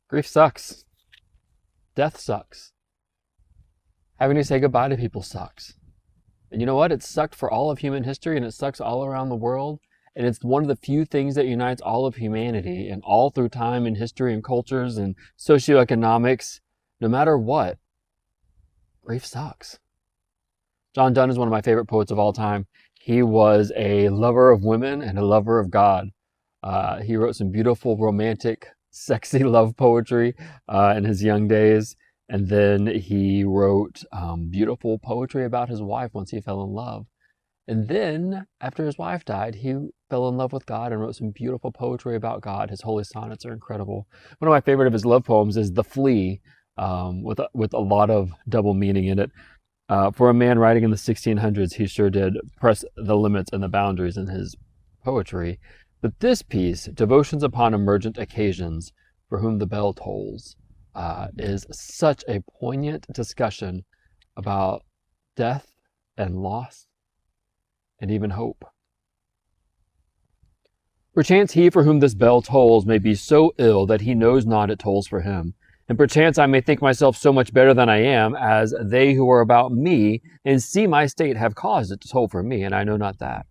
Grief sucks. Death sucks. Having to say goodbye to people sucks. And you know what? It sucked for all of human history, and it sucks all around the world. And it's one of the few things that unites all of humanity, and all through time and history and cultures and socioeconomics. No matter what, grief sucks. John Donne is one of my favorite poets of all time. He was a lover of women and a lover of God. He wrote some beautiful, romantic, sexy love poetry in his young days. And then he wrote beautiful poetry about his wife once he fell in love. And then, after his wife died, he fell in love with God and wrote some beautiful poetry about God. His holy sonnets are incredible. One of my favorite of his love poems is The Flea, with a lot of double meaning in it. For a man writing in the 1600s, he sure did press the limits and the boundaries in his poetry. But this piece, Devotions Upon Emergent Occasions, For Whom the Bell Tolls, is such a poignant discussion about death and loss and even hope. Perchance he for whom this bell tolls may be so ill that he knows not it tolls for him. And perchance I may think myself so much better than I am, as they who are about me and see my state have caused it to toll for me, and I know not that.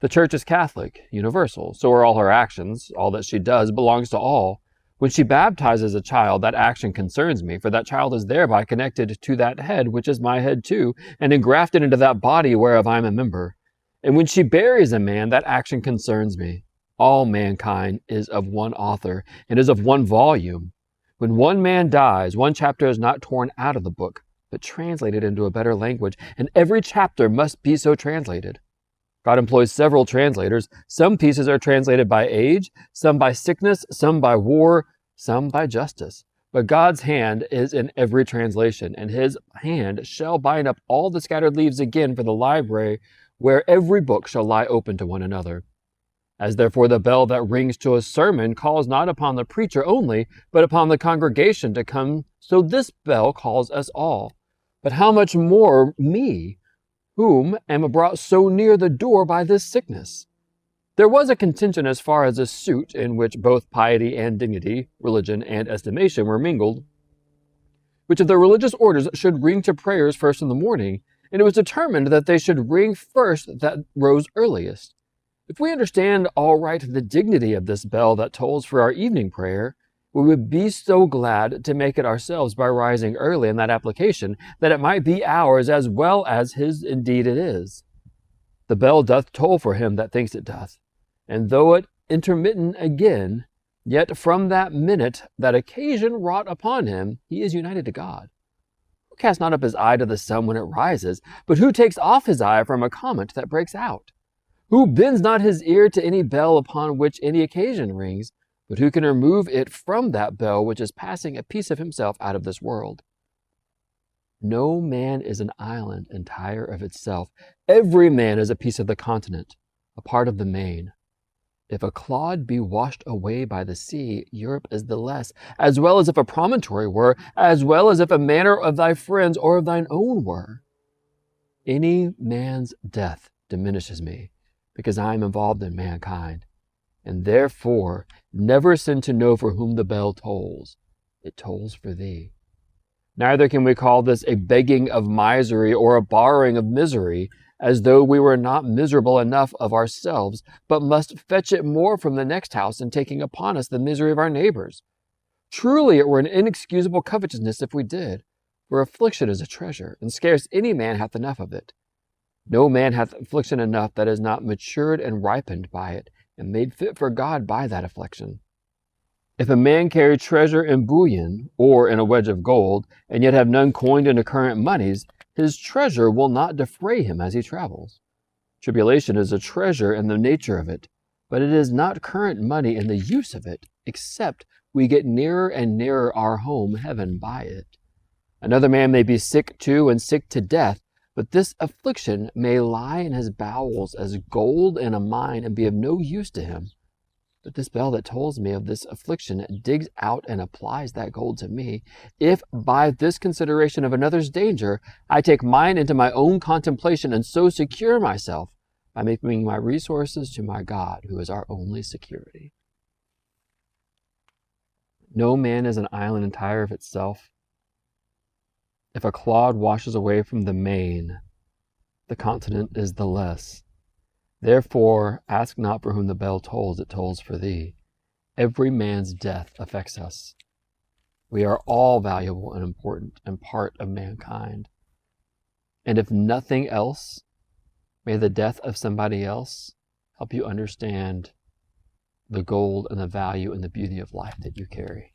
The Church is Catholic, universal, so are all her actions. All that she does belongs to all. When she baptizes a child, that action concerns me, for that child is thereby connected to that head, which is my head too, and engrafted into that body whereof I am a member. And when she buries a man, that action concerns me. All mankind is of one author, and is of one volume. When one man dies, one chapter is not torn out of the book, but translated into a better language, and every chapter must be so translated. God employs several translators. Some pieces are translated by age, some by sickness, some by war, some by justice. But God's hand is in every translation, and his hand shall bind up all the scattered leaves again for the library, where every book shall lie open to one another. As therefore the bell that rings to a sermon calls not upon the preacher only, but upon the congregation to come, so this bell calls us all. But how much more me, whom am brought so near the door by this sickness? There was a contention as far as a suit, in which both piety and dignity, religion and estimation were mingled, which of the religious orders should ring to prayers first in the morning, and it was determined that they should ring first that rose earliest. If we understand aright the dignity of this bell that tolls for our evening prayer, we would be so glad to make it ourselves by rising early in that application, that it might be ours as well as his indeed it is. The bell doth toll for him that thinks it doth, and though it intermittent again, yet from that minute that occasion wrought upon him, he is united to God. Who casts not up his eye to the sun when it rises, but who takes off his eye from a comet that breaks out? Who bends not his ear to any bell upon which any occasion rings, but who can remove it from that bell which is passing a piece of himself out of this world? No man is an island entire of itself. Every man is a piece of the continent, a part of the main. If a clod be washed away by the sea, Europe is the less, as well as if a promontory were, as well as if a manor of thy friends or of thine own were. Any man's death diminishes me, because I am involved in mankind, and therefore never send to know for whom the bell tolls. It tolls for thee. Neither can we call this a begging of misery or a borrowing of misery, as though we were not miserable enough of ourselves, but must fetch it more from the next house in taking upon us the misery of our neighbors. Truly it were an inexcusable covetousness if we did, for affliction is a treasure, and scarce any man hath enough of it. No man hath affliction enough that is not matured and ripened by it, and made fit for God by that affliction. If a man carry treasure in bullion, or in a wedge of gold, and yet have none coined into current monies, his treasure will not defray him as he travels. Tribulation is a treasure in the nature of it, but it is not current money in the use of it, except we get nearer and nearer our home, heaven, by it. Another man may be sick too, and sick to death, but this affliction may lie in his bowels as gold in a mine and be of no use to him. But this bell that tolls me of this affliction digs out and applies that gold to me, if by this consideration of another's danger I take mine into my own contemplation and so secure myself by making my resources to my God, who is our only security. No man is an island entire of itself. If a clod washes away from the main, the continent is the less. Therefore, ask not for whom the bell tolls, it tolls for thee. Every man's death affects us. We are all valuable and important and part of mankind. And if nothing else, may the death of somebody else help you understand the gold and the value and the beauty of life that you carry.